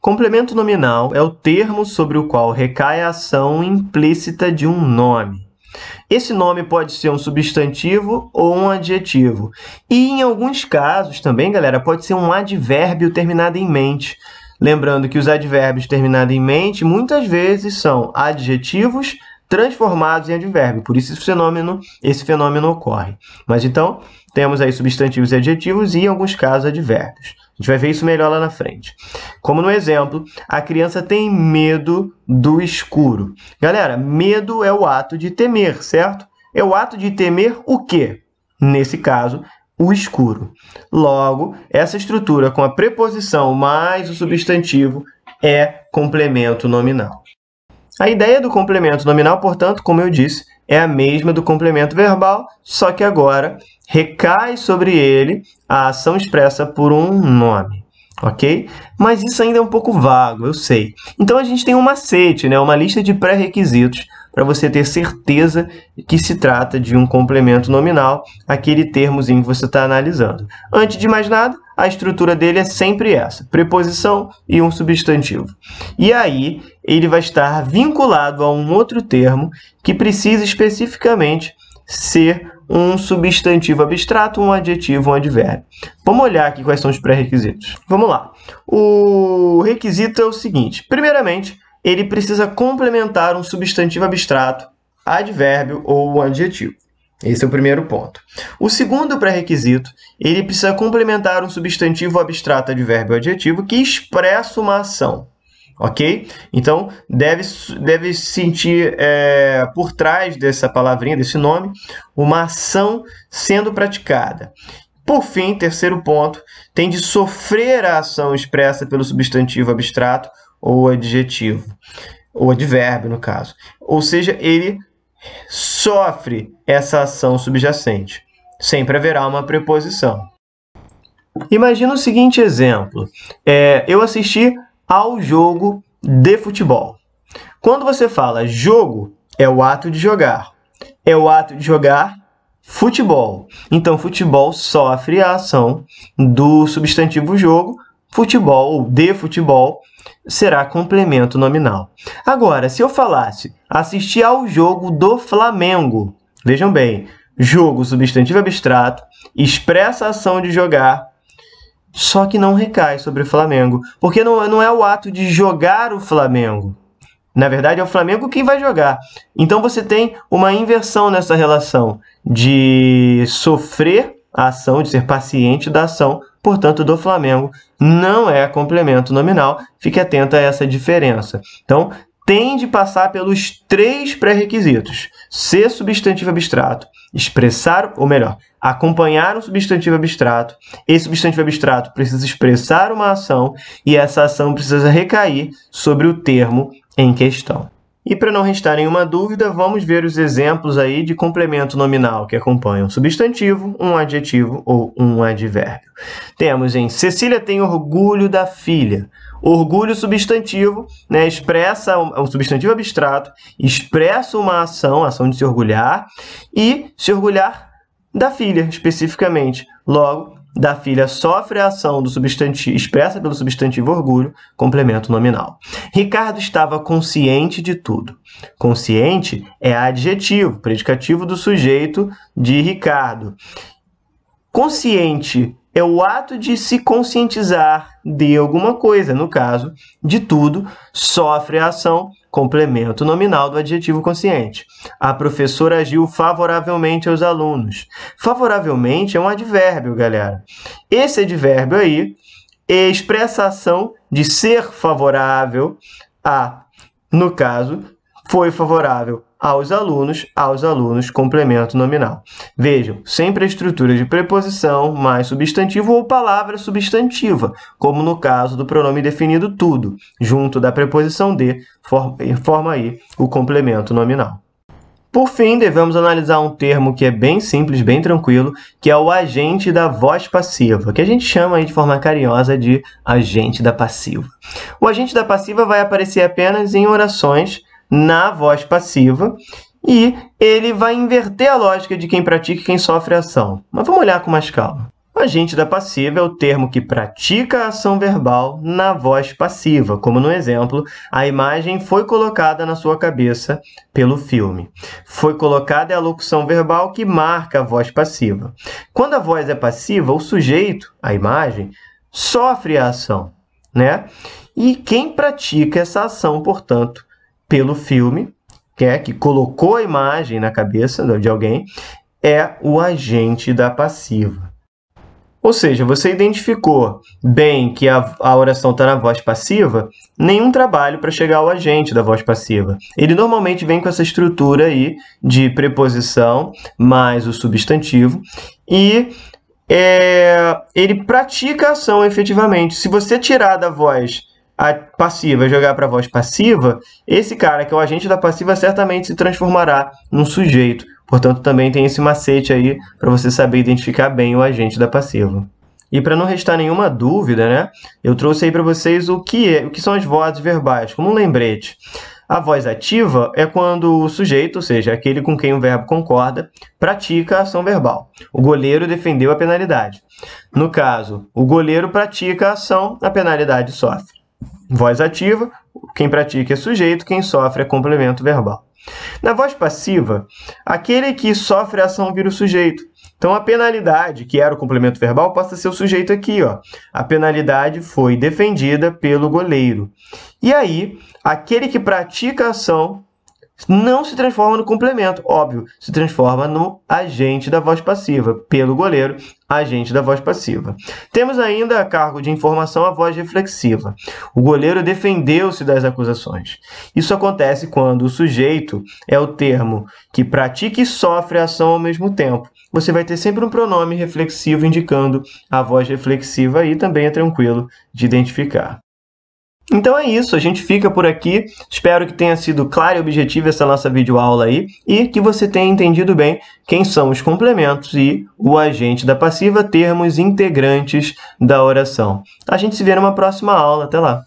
Complemento nominal é o termo sobre o qual recai a ação implícita de um nome. Esse nome pode ser um substantivo ou um adjetivo. E, em alguns casos também, galera, pode ser um advérbio terminado em mente. Lembrando que os advérbios terminados em mente, muitas vezes, são adjetivos transformados em advérbio. Por isso, esse fenômeno ocorre. Mas, então, temos aí substantivos e adjetivos e, em alguns casos, advérbios. A gente vai ver isso melhor lá na frente. Como no exemplo, a criança tem medo do escuro. Galera, medo é o ato de temer, certo? É o ato de temer o quê? Nesse caso, o escuro. Logo, essa estrutura com a preposição mais o substantivo é complemento nominal. A ideia do complemento nominal, portanto, como eu disse, é a mesma do complemento verbal, só que agora recai sobre ele a ação expressa por um nome, ok? Mas isso ainda é um pouco vago, eu sei. Então, a gente tem um macete, né? Uma lista de pré-requisitos para você ter certeza que se trata de um complemento nominal, aquele termozinho que você está analisando. Antes de mais nada, a estrutura dele é sempre essa, preposição e um substantivo. E aí, ele vai estar vinculado a um outro termo que precisa especificamente ser um substantivo abstrato, um adjetivo, um advérbio. Vamos olhar aqui quais são os pré-requisitos. Vamos lá. O requisito é o seguinte. Primeiramente, ele precisa complementar um substantivo abstrato, advérbio ou um adjetivo. Esse é o primeiro ponto. O segundo pré-requisito, ele precisa complementar um substantivo abstrato, advérbio ou adjetivo que expressa uma ação. Ok? Então, deve sentir por trás dessa palavrinha, desse nome, uma ação sendo praticada. Por fim, terceiro ponto, tem de sofrer a ação expressa pelo substantivo abstrato ou adjetivo, ou advérbio, no caso. Ou seja, ele sofre essa ação subjacente. Sempre haverá uma preposição. Imagina o seguinte exemplo. Eu assisti ao jogo de futebol. Quando você fala jogo, é o ato de jogar. É o ato de jogar futebol. Então, futebol sofre a ação do substantivo jogo. Futebol ou de futebol será complemento nominal. Agora, se eu falasse assistir ao jogo do Flamengo, vejam bem, jogo, substantivo abstrato, expressa a ação de jogar, só que não recai sobre o Flamengo, porque não é o ato de jogar o Flamengo. Na verdade, é o Flamengo quem vai jogar. Então, você tem uma inversão nessa relação de sofrer a ação, de ser paciente da ação, portanto, do Flamengo não é complemento nominal. Fique atento a essa diferença. Então, tem de passar pelos 3 pré-requisitos. Ser substantivo abstrato, expressar, ou melhor, acompanhar um substantivo abstrato. Esse substantivo abstrato precisa expressar uma ação e essa ação precisa recair sobre o termo em questão. E para não restar nenhuma dúvida, vamos ver os exemplos aí de complemento nominal que acompanham um substantivo, um adjetivo ou um advérbio. Temos em Cecília tem orgulho da filha. Orgulho substantivo, né, expressa um substantivo abstrato, expressa uma ação, a ação de se orgulhar, e se orgulhar da filha, especificamente. Logo, da filha sofre a ação do substantivo, expressa pelo substantivo orgulho, complemento nominal. Ricardo estava consciente de tudo. Consciente é adjetivo, predicativo do sujeito de Ricardo. Consciente é o ato de se conscientizar de alguma coisa, no caso, de tudo, sofre a ação, complemento nominal do adjetivo consciente. A professora agiu favoravelmente aos alunos. Favoravelmente é um advérbio, galera. Esse advérbio aí expressa a ação de ser favorável a, no caso, foi favorável aos alunos, complemento nominal. Vejam, sempre a estrutura de preposição mais substantivo ou palavra substantiva, como no caso do pronome definido tudo, junto da preposição de, forma aí o complemento nominal. Por fim, devemos analisar um termo que é bem simples, bem tranquilo, que é o agente da voz passiva, que a gente chama aí de forma carinhosa de agente da passiva. O agente da passiva vai aparecer apenas em orações na voz passiva e ele vai inverter a lógica de quem pratica e quem sofre a ação. Mas vamos olhar com mais calma. O agente da passiva é o termo que pratica a ação verbal na voz passiva, como no exemplo, a imagem foi colocada na sua cabeça pelo filme. Foi colocada é a locução verbal que marca a voz passiva. Quando a voz é passiva, o sujeito, a imagem, sofre a ação, né? E quem pratica essa ação, portanto, pelo filme, que colocou a imagem na cabeça de alguém, é o agente da passiva. Ou seja, você identificou bem que a oração está na voz passiva, nenhum trabalho para chegar ao agente da voz passiva. Ele normalmente vem com essa estrutura aí de preposição mais o substantivo e ele pratica a ação efetivamente. Se você tirar da voz a passiva e jogar para a voz passiva, esse cara, que é o agente da passiva, certamente se transformará num sujeito. Portanto, também tem esse macete aí para você saber identificar bem o agente da passiva. E para não restar nenhuma dúvida, né, eu trouxe aí para vocês o que são as vozes verbais, como um lembrete. A voz ativa é quando o sujeito, ou seja, aquele com quem o verbo concorda, pratica a ação verbal. O goleiro defendeu a penalidade. No caso, o goleiro pratica a ação, a penalidade sofre. Voz ativa, quem pratica é sujeito, quem sofre é complemento verbal. Na voz passiva, aquele que sofre a ação vira o sujeito. Então, a penalidade, que era o complemento verbal, passa a ser o sujeito aqui, ó. A penalidade foi defendida pelo goleiro. E aí, aquele que pratica a ação não se transforma no complemento, óbvio, se transforma no agente da voz passiva, pelo goleiro, agente da voz passiva. Temos ainda a cargo de informação a voz reflexiva. O goleiro defendeu-se das acusações. Isso acontece quando o sujeito é o termo que pratica e sofre a ação ao mesmo tempo. Você vai ter sempre um pronome reflexivo indicando a voz reflexiva e também é tranquilo de identificar. Então é isso, a gente fica por aqui. Espero que tenha sido clara e objetiva essa nossa videoaula aí e que você tenha entendido bem quem são os complementos e o agente da passiva, termos integrantes da oração. A gente se vê numa próxima aula. Até lá!